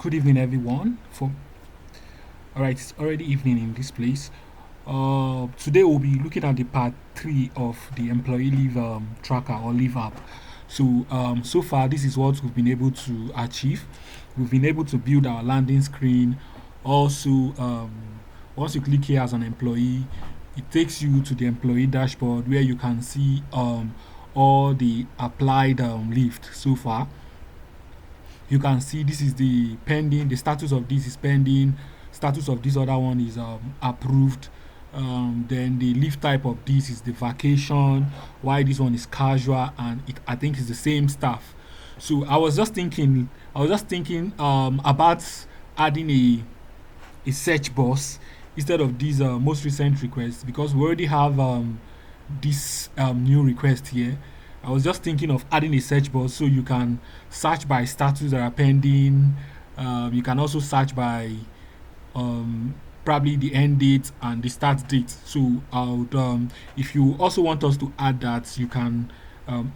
Good evening, everyone. All right, it's already evening in this place. Today we'll be looking at the part three of the employee leave tracker or leave app. So far, this is what we've been able to achieve. We've been able to build our landing screen. Also, once you click here as an employee, it takes you to the employee dashboard where you can see all the applied leave so far. You can see this is the pending, the status of this is pending, status of this other one is approved. Then the leave type of this is the vacation, why this one is casual, and I think it's the same stuff. So I was just thinking about adding a search box instead of these most recent requests, because we already have this new request here. I was just thinking of adding a search box so you can search by status that are pending. You can also search by um, probably the end date and the start date. So if you also want us to add that, you can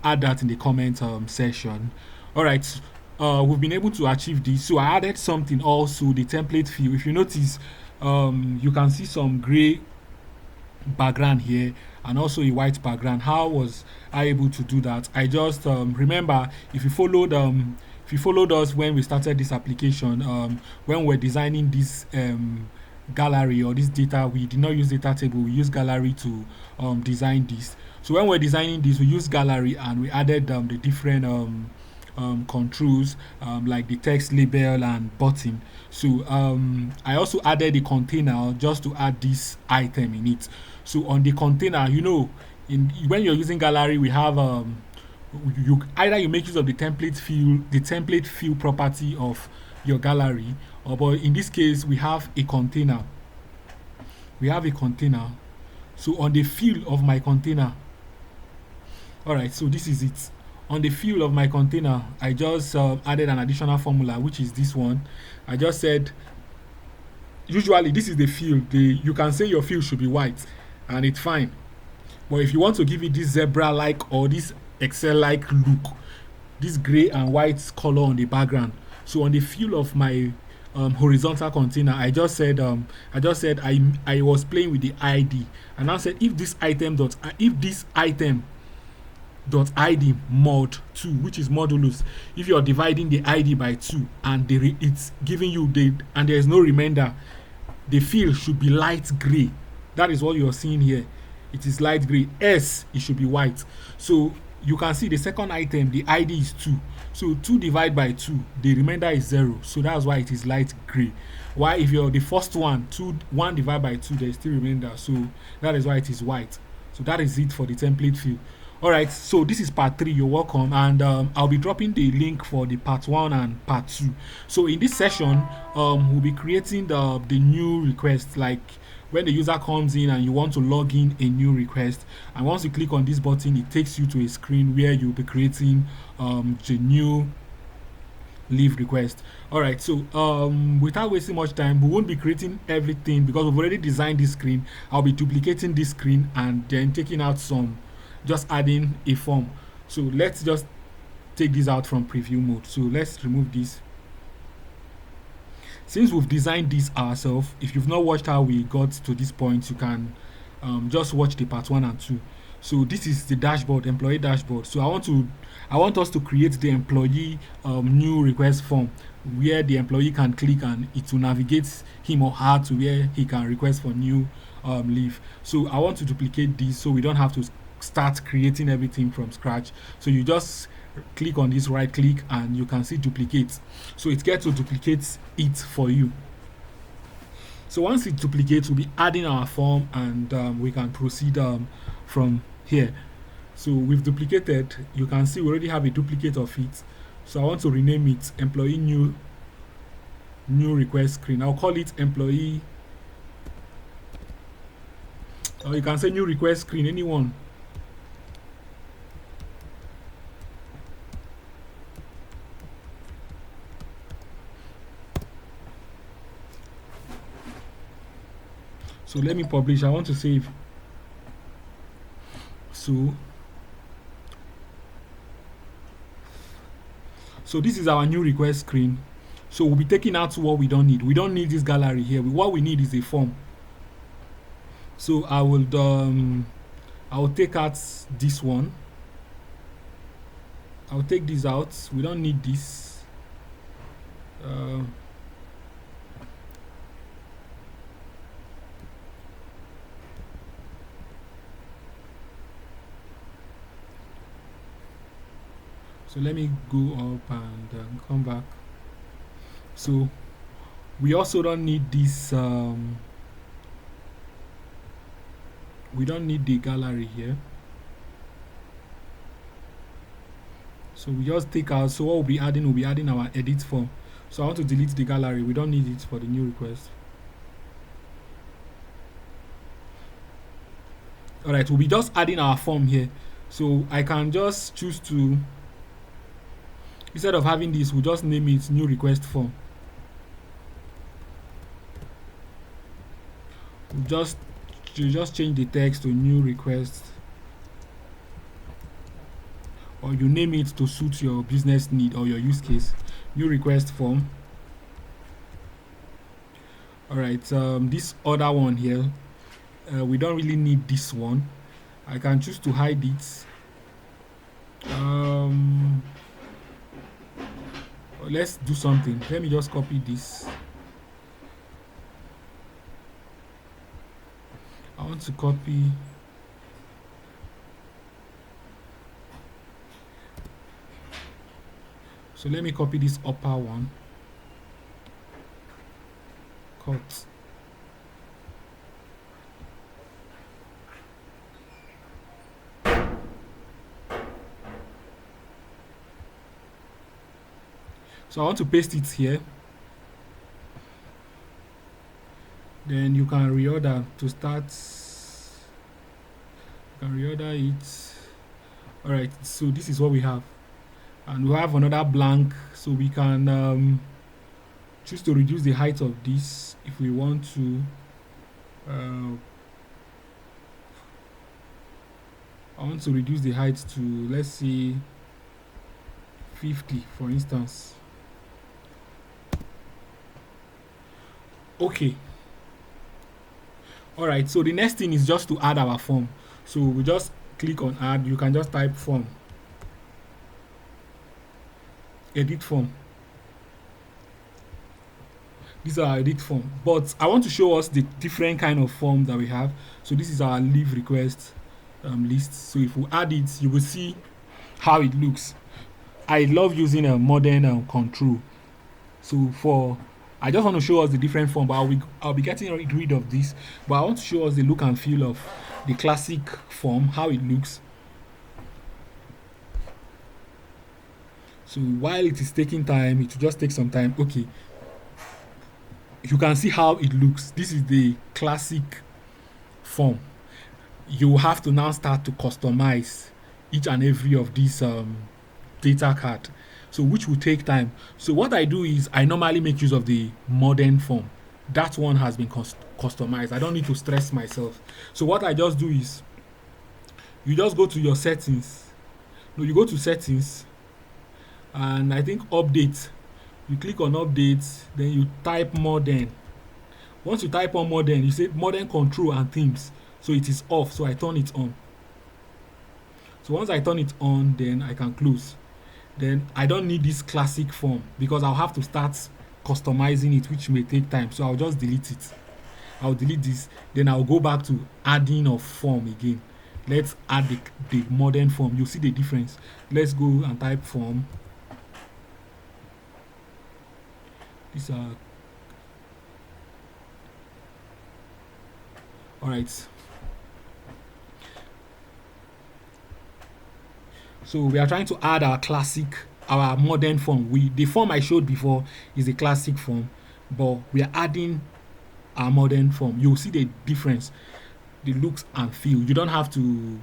add that in the comment section. All right. We've been able to achieve this. So I added something also, the template field. If you notice, you can see some gray background here and also a white background. How was I able to do that? I just remember, if you followed us when we started this application, when we're designing this gallery or this data, we did not use data table, we use gallery to design this. So when we're designing this, we use gallery and we added the different controls, like the text label and button. So I also added a container just to add this item in it. So on the container, in when you're using gallery, we have you either you make use of the template field property of your gallery, or but in this case we have a container. We have a container. So on the field of my container, all right. So this is it. On the field of my container, I just added an additional formula, which is this one. I just said, usually this is the field. You can say your field should be white, and it's fine. But if you want to give it this zebra-like or this Excel-like look, this gray and white color on the background. So on the field of my horizontal container, I was playing with the ID, and I said if this item dot id mod 2, which is modulus, if you're dividing the id by 2 and it's giving you the and there is no remainder, the field should be light gray. That is what you're seeing here. It is light gray. S, it should be white. So you can see the second item, the id is 2. So 2 divided by 2, the remainder is 0. So that's why it is light gray. Why, if you're the first one, 1 divided by 2, there is still remainder. So that is why it is white. So that is it for the template field. All right, so this is part 3. You're welcome, and I'll be dropping the link for the part 1 and part 2. So in this session, we'll be creating the new request, like when the user comes in and you want to log in a new request, and once you click on this button, it takes you to a screen where you'll be creating the new leave request. All right, so without wasting much time, we won't be creating everything because we've already designed this screen. I'll be duplicating this screen and then taking out some, just adding a form. So let's just take this out from preview mode. So let's remove this. Since we've designed this ourselves, if you've not watched how we got to this point, you can just watch the part 1 and 2. So this is the dashboard, employee dashboard. So I want us to create the employee new request form where the employee can click and it will navigate him or her to where he can request for new leave. So I want to duplicate this so we don't have to start creating everything from scratch. So you just click on this, right click, and you can see duplicate. So it gets to duplicate it for you. So once it duplicates, we'll be adding our form, and we can proceed from here. So we've duplicated. You can see we already have a duplicate of it. So I want to rename it employee new request screen. I'll call it employee, or you can say new request screen, anyone. So let me publish. I want to save. So this is our new request screen. So we'll be taking out what we don't need. We don't need this gallery here. What we need is a form. So I will take out this one. I'll take this out. We don't need this. Uh, so let me go up and come back. So we also don't need this. We don't need the gallery here. So we just take out. So what we'll be adding our edit form. So I want to delete the gallery. We don't need it for the new request. Alright, we'll be just adding our form here. So I can just choose to, instead of having this, we'll just name it new request form. We'll just change the text to new request, or you name it to suit your business need or your use case. New request form. Alright, this other one here, we don't really need this one. I can choose to hide it. Let's do something. Let me just copy this. I want to copy. So let me copy this upper one. Cut. So I want to paste it here. Then you can reorder to start. You can reorder it. Alright, so this is what we have. And we have another blank, so we can choose to reduce the height of this if we want to. I want to reduce the height to, let's say, 50 for instance. Okay. Alright, so the next thing is just to add our form. So we just click on add. You can just type form, edit form. These are our edit form, but I want to show us the different kind of form that we have. So this is our leave request list. So if we add it, you will see how it looks. I love using a modern control. So I just want to show us the different form, but I'll be getting rid of this. But I want to show us the look and feel of the classic form, how it looks. So while it is taking time, it will just take some time. Okay, you can see how it looks. This is the classic form. You have to now start to customize each and every of these data card, so which will take time. So what I do is I normally make use of the modern form. That one has been customized. I don't need to stress myself. So what I just do is you just go to your settings. No, you go to settings, and I think update. You click on update, then you type modern. Once you type on modern, you say modern control and themes. So it is off, so I turn it on. So once I turn it on, then I can close. Then I don't need this classic form because I'll have to start customizing it, which may take time. So I'll just delete it. I'll delete this. Then I'll go back to adding of form again. Let's add the modern form. You'll see the difference. Let's go and type form. These are all right. So we are trying to add our modern form. The form I showed before is a classic form, but we are adding our modern form. You'll see the difference, the looks and feel. You don't have to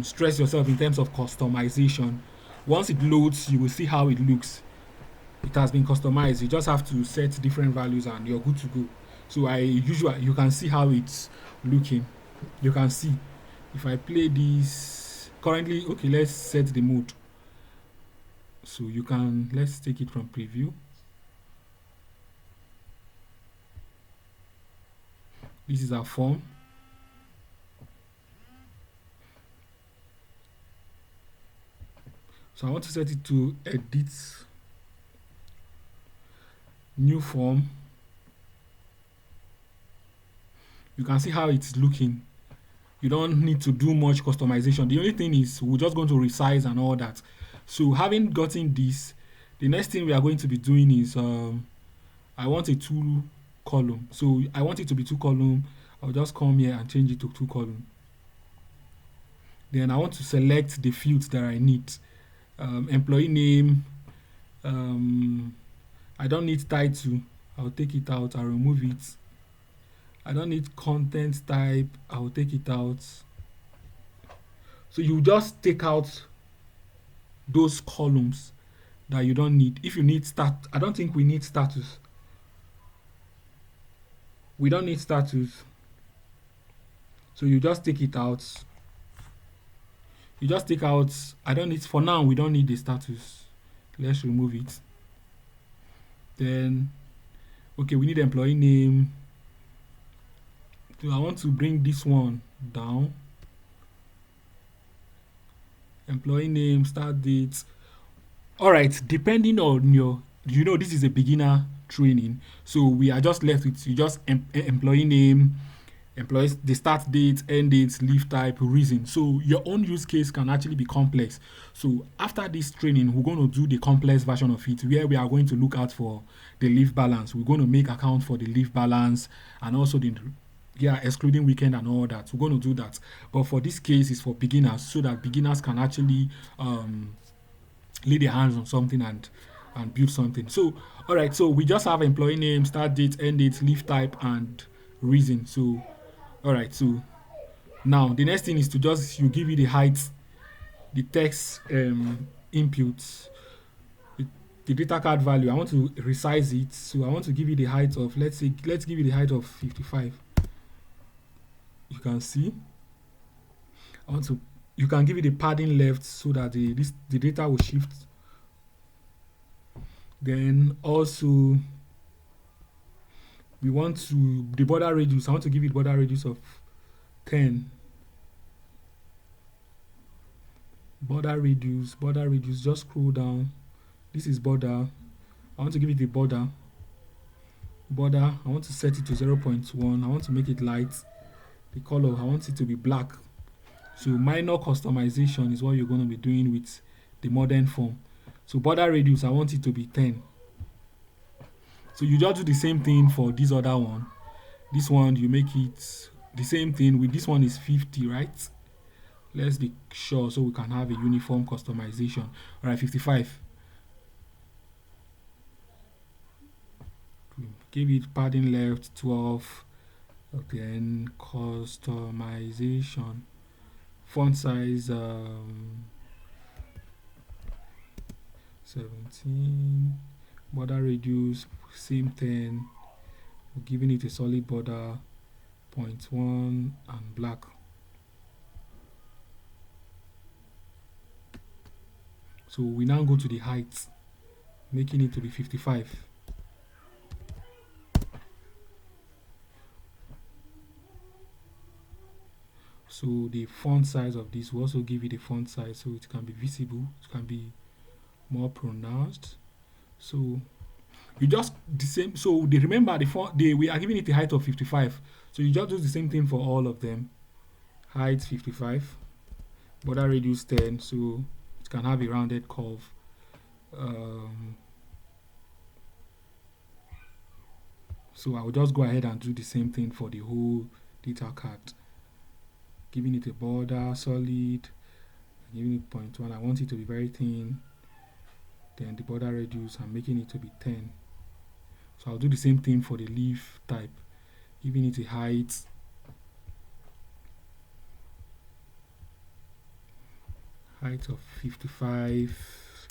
stress yourself in terms of customization. Once it loads, you will see how it looks. It has been customized. You just have to set different values and you're good to go. So you can see how it's looking. You can see if I play this currently. Okay, let's set the mode. So let's take it from preview. This is our form. So I want to set it to edit new form. You can see how it's looking. You don't need to do much customization. The only thing is we're just going to resize and all that. So having gotten this, the next thing we are going to be doing is I want a two column. So I want it to be two column. I'll just come here and change it to two column. Then I want to select the fields that I need. Employee name. Um, I don't need title. I'll take it out. I'll remove it. I don't need content type. I'll take it out. So you just take out those columns that you don't need. If you need I don't think we need status. We don't need status. So you just take it out. You just take out, I don't need, for now, we don't need the status. Let's remove it. Then, okay, we need employee name. So I want to bring this one down. Employee name, start date. All right, depending on this is a beginner training. So we are just left with you just employee name, employees, the start date, end date, leave type, reason. So your own use case can actually be complex. So after this training, we're going to do the complex version of it where we are going to look out for the leave balance. We're going to make account for the leave balance and also the excluding weekend and all that. We're going to do that. But for this case, it's for beginners so that beginners can actually lay their hands on something and build something. So all right, so we just have employee name, start date, end date, leave type, and reason. So all right, so now the next thing is to just you give it the height, the text inputs, the, the data card value. I want to resize it, so I want to give it the height of let's give it the height of 55. You can see. I want to. You can give it the padding left so that the data will shift. Then also we want to the border radius. I want to give it border radius of 10. Border radius, just scroll down. This is border. I want to give it the border. I want to set it to 0.1. I want to make it light. The color, I want it to be black. So minor customization is what you're going to be doing with the modern form. So border radius, I want it to be 10. So you just do the same thing for this other one. This one, you make it the same thing with this one is 50, right? Let's be sure so we can have a uniform customization. All right, 55. Give it padding left 12. Then customization. Font size 17. Border radius same 10. We're giving it a solid border 0.1 and black. So we now go to the height, making it to be 55. So the font size of this will also give it a font size so it can be visible, it can be more pronounced. So you just the same. So they remember the font. We are giving it a height of 55. So you just do the same thing for all of them. Height 55, border radius 10, so it can have a rounded curve. So I will just go ahead and do the same thing for the whole data card. Giving it a border solid, giving it 0.1. I want it to be very thin. Then the border radius, I'm making it to be 10. So I'll do the same thing for the leaf type, giving it a height of 55.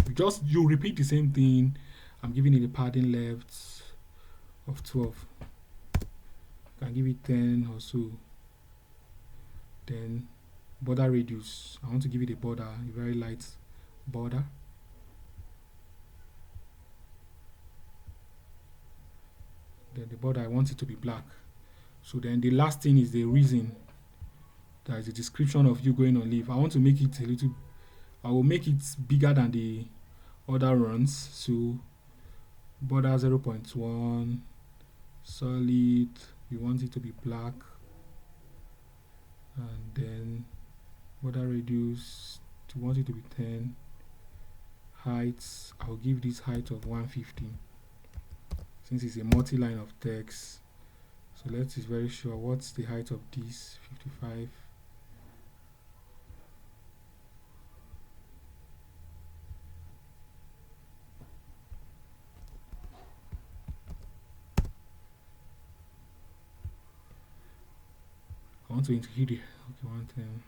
You repeat the same thing. I'm giving it a padding left of 12. You can give it 10 or so. Then border radius, I want to give it a border, a very light border. Then the border, I want it to be black. So then the last thing is the reason. That is the description of you going on leave. I want to make it a little. I will make it bigger than the other runs. So border 0.1 solid. We want it to be black, and then border radius. We want it to be 10. Heights. I'll give this height of 150 since it's a multi-line of text. So let's is very sure what's the height of this 55. I want to include it. Okay, 110.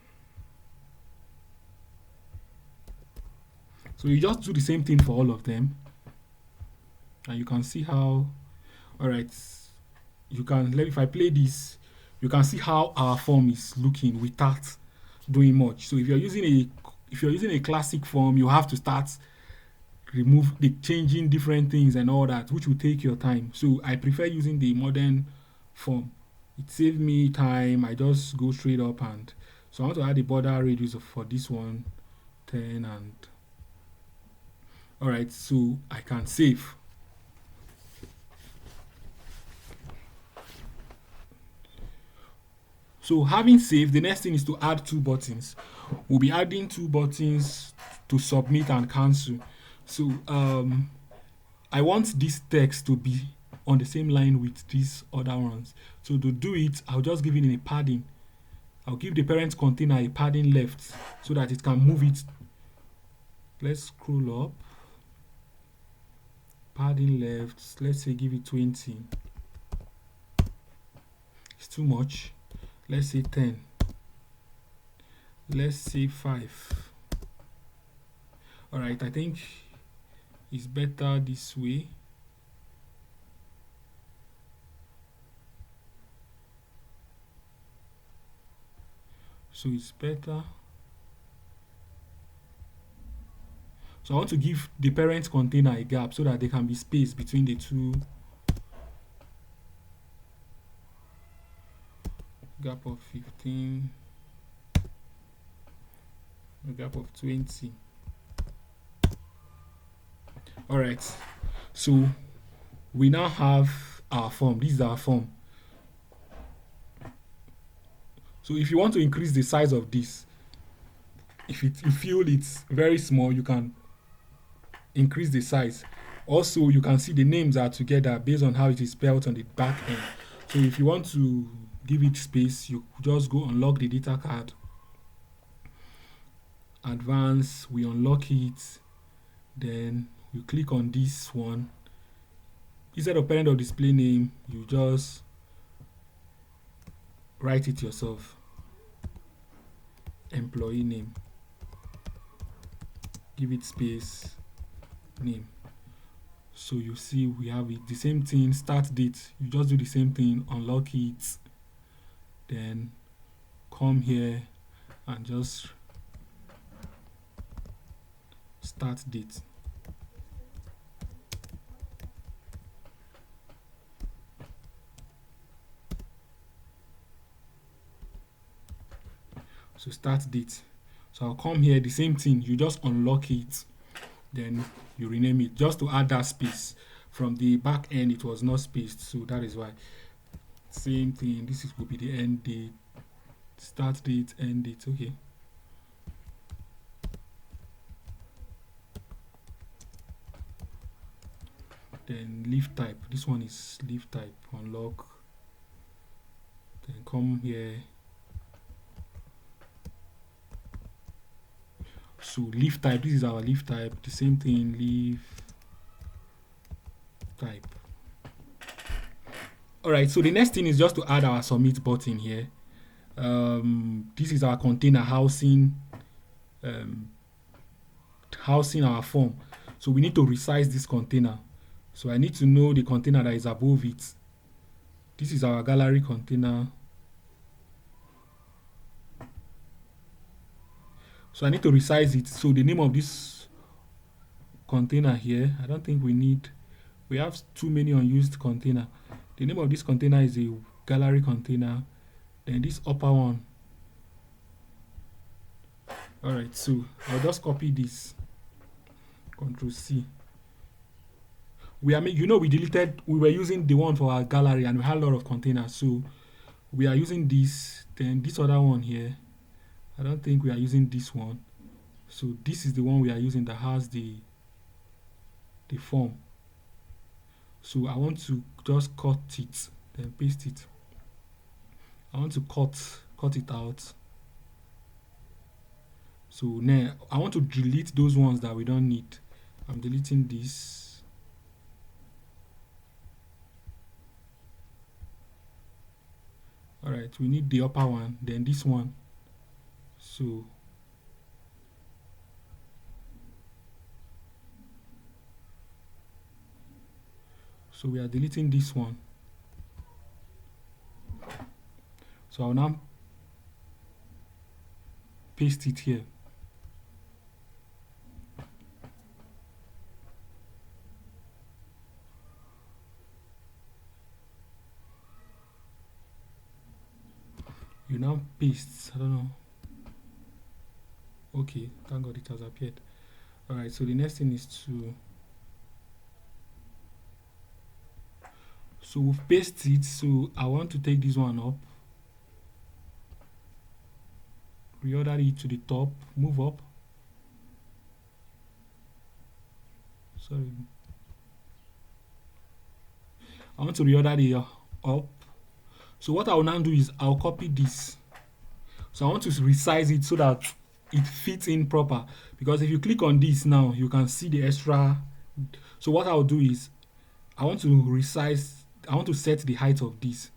So you just do the same thing for all of them, and you can see how. All right, you can. If I play this, you can see how our form is looking without doing much. So if you're using a classic form, you have to start remove the changing different things and all that, which will take your time. So I prefer using the modern form. It saves me time. I just go straight up, and so I want to add the border radius for this one 10. And all right, so I can save. So having saved, the next thing is to add two buttons. We'll be adding two buttons to submit and cancel. So I want this text to be on the same line with these other ones. So to do it, I'll just give it a padding. I'll give the parent container a padding left so that it can move it. Let's scroll up. Padding left, let's say give it 20. It's too much. Let's say 10. Let's say 5. Alright, I think it's better this way. So it's better. So I want to give the parent container a gap so that there can be space between the two. Gap of 15. A gap of 20. Alright. So we now have our form. This is our form. So if you want to increase the size of this, if you feel it's very small, you can increase the size. Also, you can see the names are together based on how it is spelled on the back end. So if you want to give it space, you just go unlock the data card. Advance, we unlock it. Then you click on this one. Instead of parent or display name, you just write it yourself. Employee name. Give it space. Name. So you see we have it, the same thing. Start date, you just do the same thing, unlock it, then come here and just start date. So start date. So I'll come here, the same thing, you just unlock it, then you rename it just to add that space. From the back end it was not spaced, so that is why. Same thing, this will be the end date, start date, end date. Okay, then leaf type, this one is leaf type. Unlock, then come here. So leaf type, this is our leaf type, the same thing, leaf type. Alright, so the next thing is just to add our submit button here. This is our container housing our form. So we need to resize this container. So I need to know the container that is above it. This is our gallery container. So I need to resize it. So the name of this container here, I don't think we have too many unused container. The name of this container is a gallery container, then this upper one. All right, so I'll just copy this, Control C. We deleted, we were using the one for our gallery and we had a lot of containers, so we are using this. Then this other one here, I don't think we are using this one, so this is the one we are using that has the form. So I want to just cut it, then paste it. I want to cut it out. So now I want to delete those ones that we don't need. I'm deleting this. All right, we need the upper one, then this one. So we are deleting this one. So I'll now paste it here. You now paste, I don't know. Okay, thank God it has appeared. All right, so the next thing is to, so we've pasted it, so I want to take this one up, reorder it to the top, move up. Sorry. I want to reorder the up. So what I will now do is I'll copy this. So I want to resize it so that it fits in proper. Because if you click on this now, you can see the extra. So what I'll do is I want to resize, I want to set the height of this.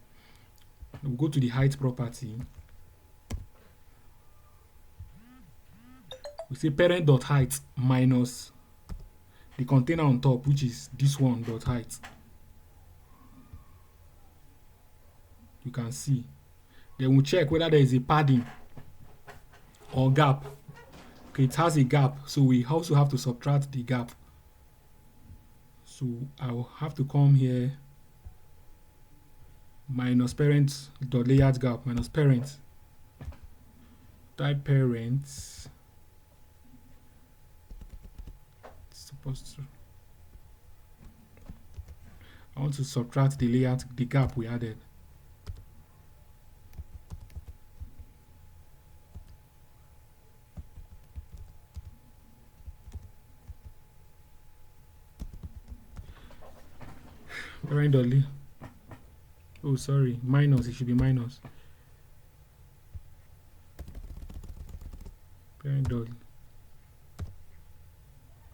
We'll go to the height property. We say parent.height minus the container on top, which is this one dot height. You can see. Then we'll check whether there is a padding or gap. Okay, it has a gap, so we also have to subtract the gap. So I'll have to come here, minus parent dot layout gap minus parent, type parents. It's supposed to. I want to subtract the layout, the gap we added. Parent dot oh sorry, minus, it should be minus. Parent dot.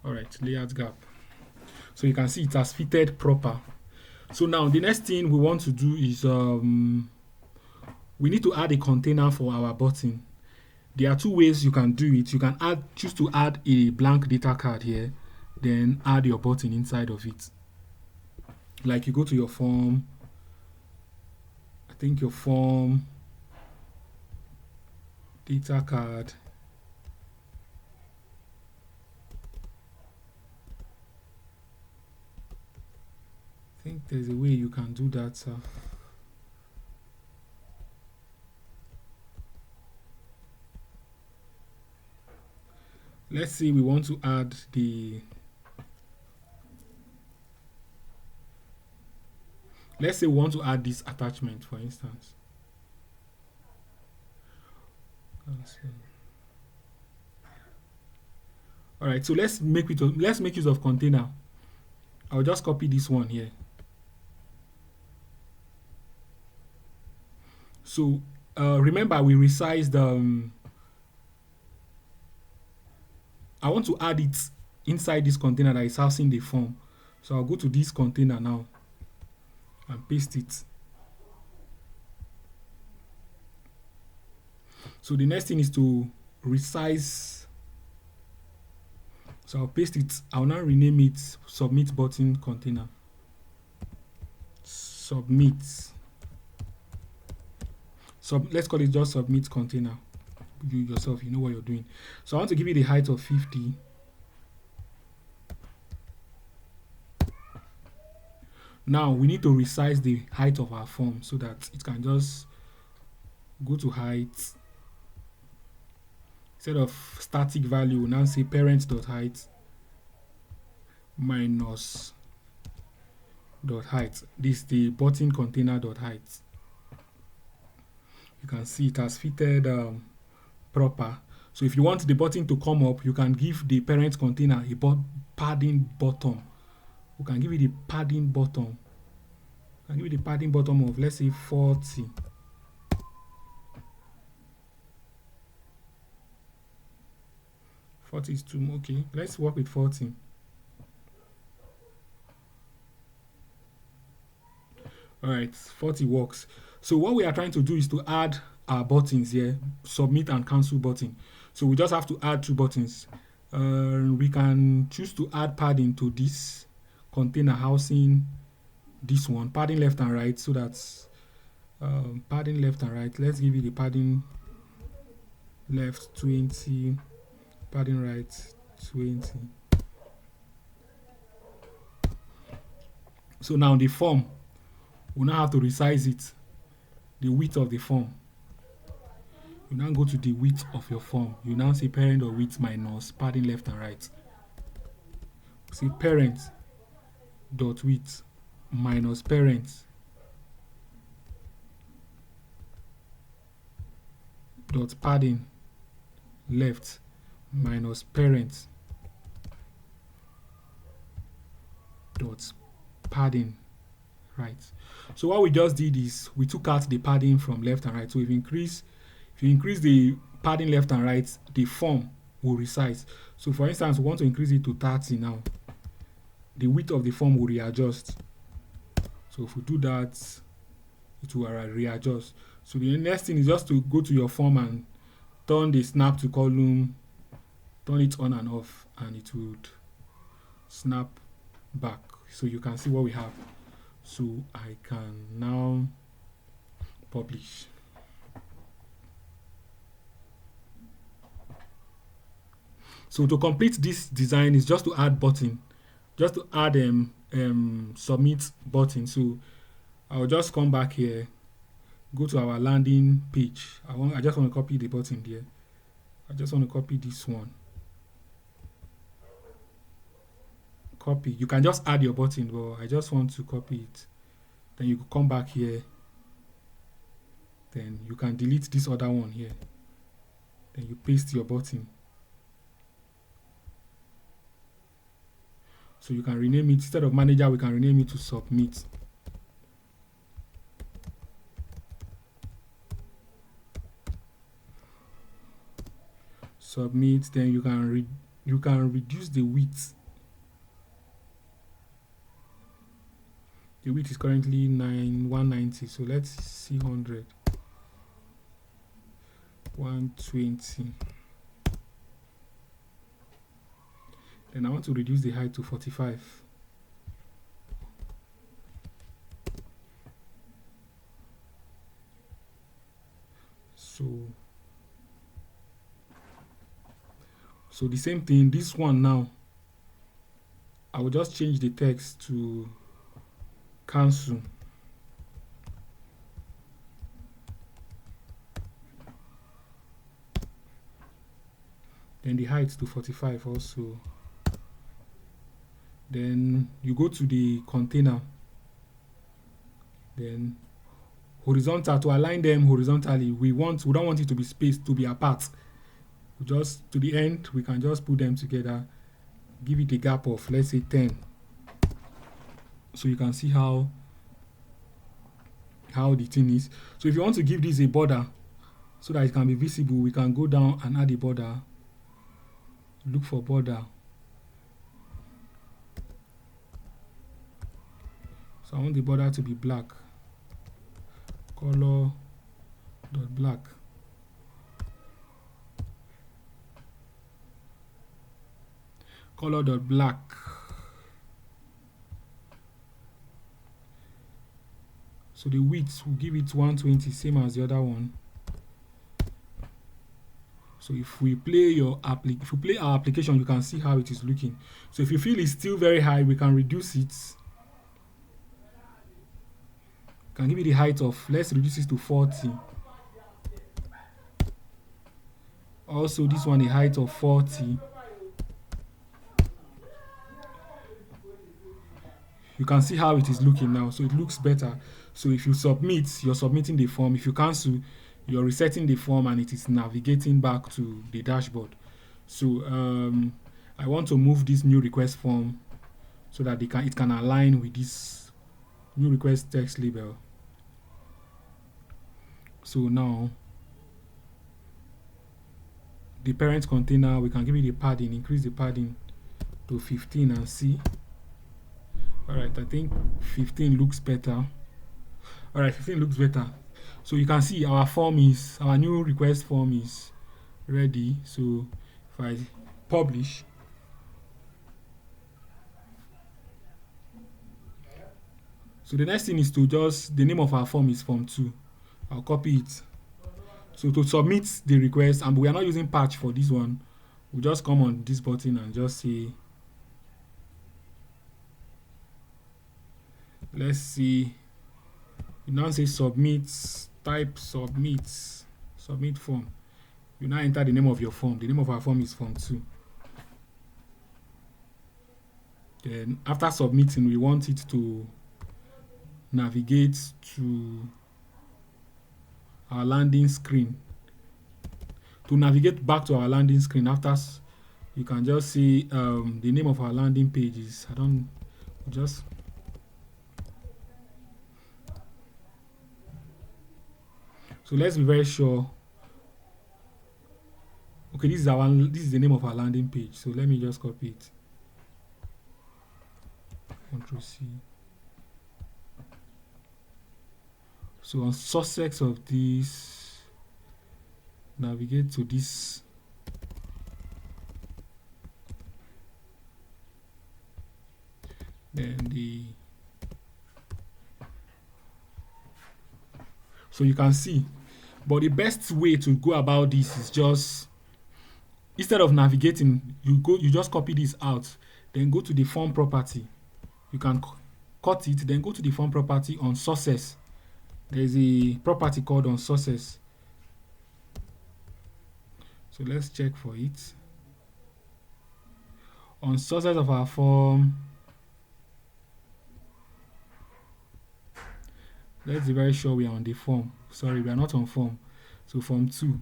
Alright, layout gap. So you can see it has fitted proper. So now the next thing we want to do is we need to add a container for our button. There are two ways you can do it. You can choose to add a blank data card here, then add your button inside of it. Like you go to your form, I think your form, data card. I think there's a way you can do that. Let's say we want to add the, let's say we want to add this attachment, for instance. All right, so let's make use of container. I'll just copy this one here. So remember we resized. I want to add it inside this container that is housing the form. So I'll go to this container now and paste it. So the next thing is to resize. So I'll paste it. I'll now rename it submit button container. Submit. Let's call it just submit container. You yourself, you know what you're doing. So I want to give it a height of 50. Now we need to resize the height of our form so that it can just go to height. Instead of static value, we now say parent.height minus dot height. This is the button container dot height. You can see it has fitted proper. So if you want the button to come up, you can give the parent container a padding bottom. We can give it the padding bottom. I can give it the padding bottom of, let's say, 40. 40 is too okay. Let's work with 40. All right, 40 works. So what we are trying to do is to add our buttons here, submit and cancel button. So we just have to add two buttons. We can choose to add padding to this container housing this one, padding left and right, so that's padding left and right. Let's give it the padding left 20, padding right 20. So now the form, we now have to resize it, the width of the form. You now go to the width of your form. You now say parent or width minus padding left and right. Say parent dot width minus parent dot padding left minus parent dot padding right. So what we just did is we took out the padding from left and right. So if you increase the padding left and right, the form will resize. So for instance, we want to increase it to 30 now. The width of the form will readjust. So if we do that, it will readjust. So the next thing is just to go to your form and turn the snap to column, turn it on and off, and it would snap back. So you can see what we have. So I can now publish. So to complete this design is just to add button, just to add submit button. So I'll just come back here, go to our landing page. I just want to copy the button there. I just want to copy this one. Copy. You can just add your button, but I just want to copy it. Then you come back here. Then you can delete this other one here. Then you paste your button. So you can rename it, instead of manager, we can rename it to submit. Submit, then you can reduce the width. The width is currently 190, so let's see 100. 120. Then I want to reduce the height to 45. So the same thing, this one now, I will just change the text to cancel. Then the height to 45 also. Then you go to the container. Then horizontal, to align them horizontally, we don't want it to be spaced, to be apart. Just to the end, we can just put them together, give it a gap of, let's say, 10. So you can see how the thing is. So if you want to give this a border so that it can be visible, we can go down and add a border. Look for border. So I want the border to be black. Color dot black. Color dot black. So the width, we'll give it 120, same as the other one. So if we play our application, you can see how it is looking. So if you feel it's still very high, we can reduce it. Can give you the height of, let's reduce this to 40. Also this one, the height of 40. You can see how it is looking now. So it looks better. So if you submit, you're submitting the form. If you cancel, you're resetting the form and it is navigating back to the dashboard. So I want to move this new request form so that it can align with this new request text label. So now the parent container, we can give it the padding, increase the padding to 15 and see. Alright, I think 15 looks better. Alright, 15 looks better. So you can see our new request form is ready. So if I publish, so the next thing is to the name of our form is form 2. I'll copy it. So to submit the request, and we are not using patch for this one, we'll just come on this button and just say, let's see, you now say submit, type submit form. You now enter the name of your form. The name of our form is form 2. Then after submitting, we want it to navigate to our landing screen. To navigate back to our landing screen, you can just see the name of our landing page is, so let's be very sure. Okay, this is the name of our landing page. So let me just copy it. Control C. So on success of this, navigate to this. Then so you can see, but the best way to go about this is just, instead of navigating, you just copy this out, then go to the form property. You can cut it, then go to the form property on sources. There's a property called on sources. So let's check for it. On sources of our form, let's be very sure we are on the form. Sorry, we are not on form. So form 2,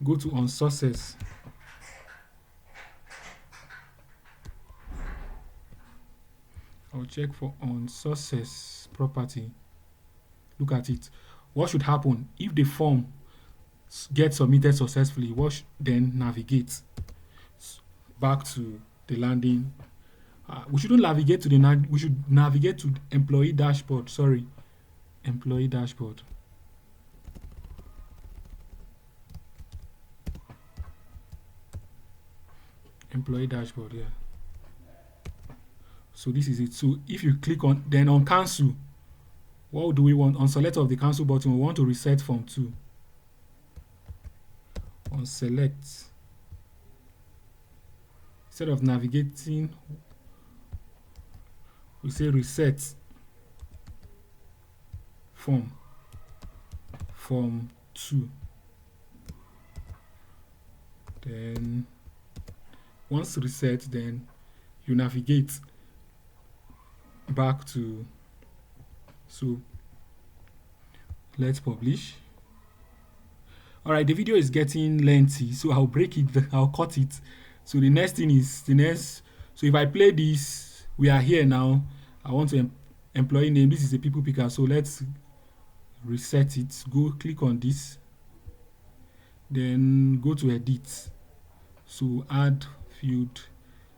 go to on sources. I'll check for on sources property. Look at it. What should happen if the form gets submitted successfully? Then navigate back to the landing. We shouldn't navigate to we should navigate to employee dashboard. Sorry, employee dashboard. Employee dashboard, yeah. So this is it. So if you click on cancel, what do we want? On select of the cancel button, we want to reset form 2. On select, instead of navigating, we say reset form 2. Then once reset, then you navigate back to, so let's publish. All right, the video is getting lengthy, so I'll break it, I'll cut it. So the next thing is so if I play this, we are here now. I want to employee name, this is a people picker, so let's reset it. Go click on this, then go to edit, so add field.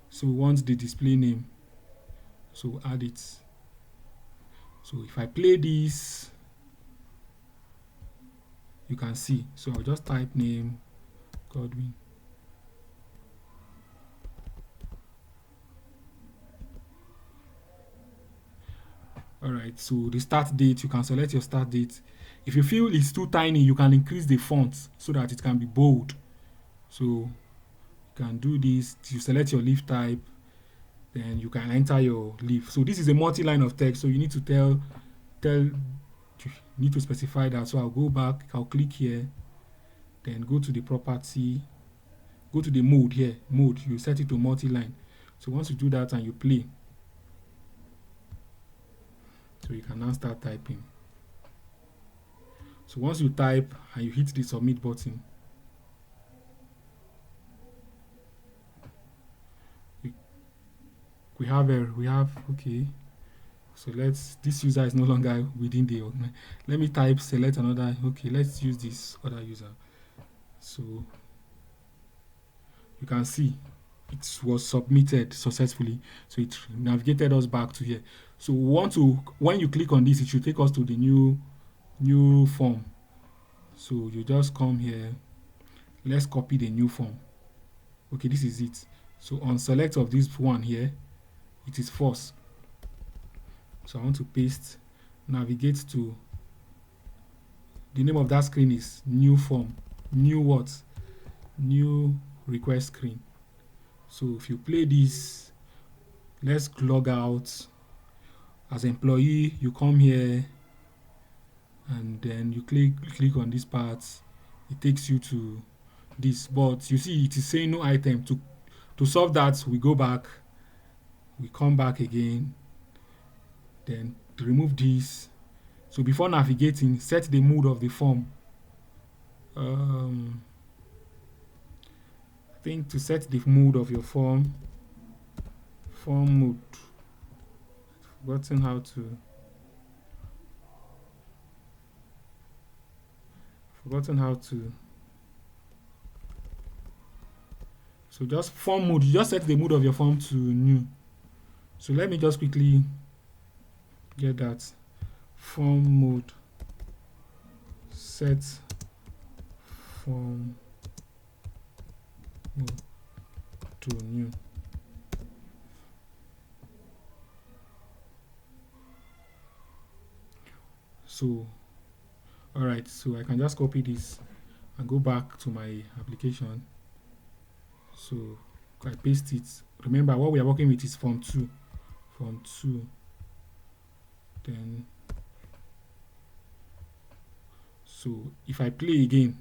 So we want the display name, so add it. So if I play this, you can see. So I'll just type name Godwin. Alright, so the start date, you can select your start date. If you feel it's too tiny, you can increase the font so that it can be bold. So you can do this. You select your leaf type, then you can enter your leaf. So this is a multi-line of text, so you need to tell You need to specify that. So I'll go back, I'll click here, then go to the property, go to the mode here, mode, you set it to multi-line. So once you do that and you play, so you can now start typing. So once you type and you hit the submit button, we have okay. So this user is no longer within the let me type select another. Okay, let's use this other user. So you can see it was submitted successfully. So it navigated us back to here. So when you click on this, it should take us to the new form. So you just come here. Let's copy the new form. Okay, this is it. So on select of this one here, it is false. So I want to paste, navigate to the name of that screen is new form, new what? New request screen. So if you play this, let's log out. As employee, you come here and then you click on this part. It takes you to this, but you see it is saying no item. To solve that, we go back, we come back again, then to remove this. So before navigating, set the mode of the form. I think to set the mode of your form mode. Forgotten how to. So just form mode. You just set the mode of your form to new. So let me just quickly get that. Form mode. Set form mode to new. So alright, so I can just copy this and go back to my application. So I paste it. Remember what we are working with is form 2. Form 2. Then so if I play again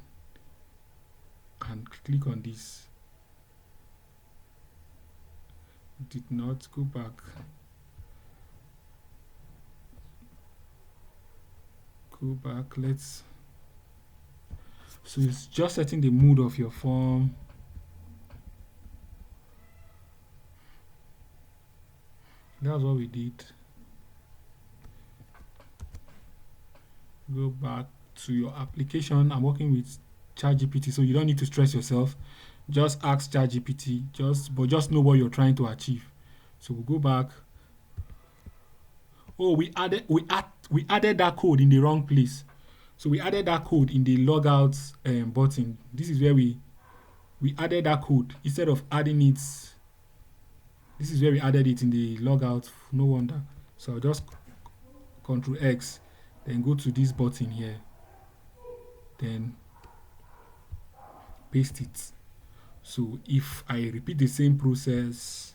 and click on this, it did not go back. Go back. So it's just setting the mood of your form. That's what we did. Go back to your application. I'm working with ChatGPT, so you don't need to stress yourself. Just ask ChatGPT, but just know what you're trying to achieve. So we'll go back. Oh, we added that code in the wrong place. So we added that code in the logout button. This is where we added that code instead of adding it. This is where we added it in the logout. No wonder. So I'll just Control X, then go to this button here, then paste it. So if I repeat the same process,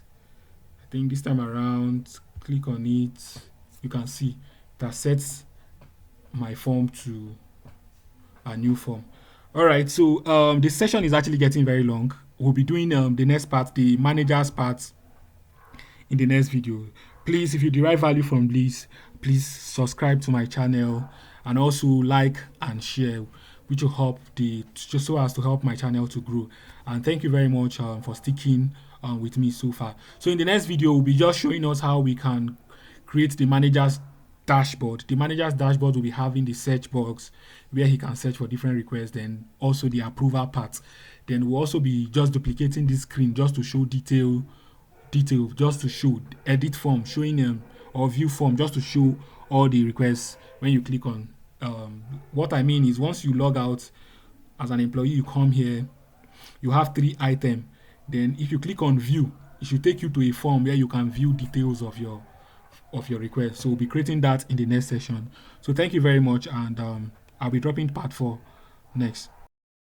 I think this time around, click on it, you can see that sets my form to a new form. All right, so this session is actually getting very long. We'll be doing the next part, the manager's part, in the next video. Please, if you derive value from this, please subscribe to my channel and also like and share, which will help just so as to help my channel to grow. And thank you very much for sticking with me so far. So in the next video, we'll be just showing us how we can create the manager's dashboard. The manager's dashboard will be having the search box where he can search for different requests, then also the approval part. Then we'll also be just duplicating this screen just to show detail, just to show edit form, showing or view form, just to show all the requests when you click on. What I mean is once you log out as an employee, you come here, you have 3 items. Then if you click on view, it should take you to a form where you can view details of your request. So we'll be creating that in the next session. So thank you very much, and I'll be dropping part 4 next.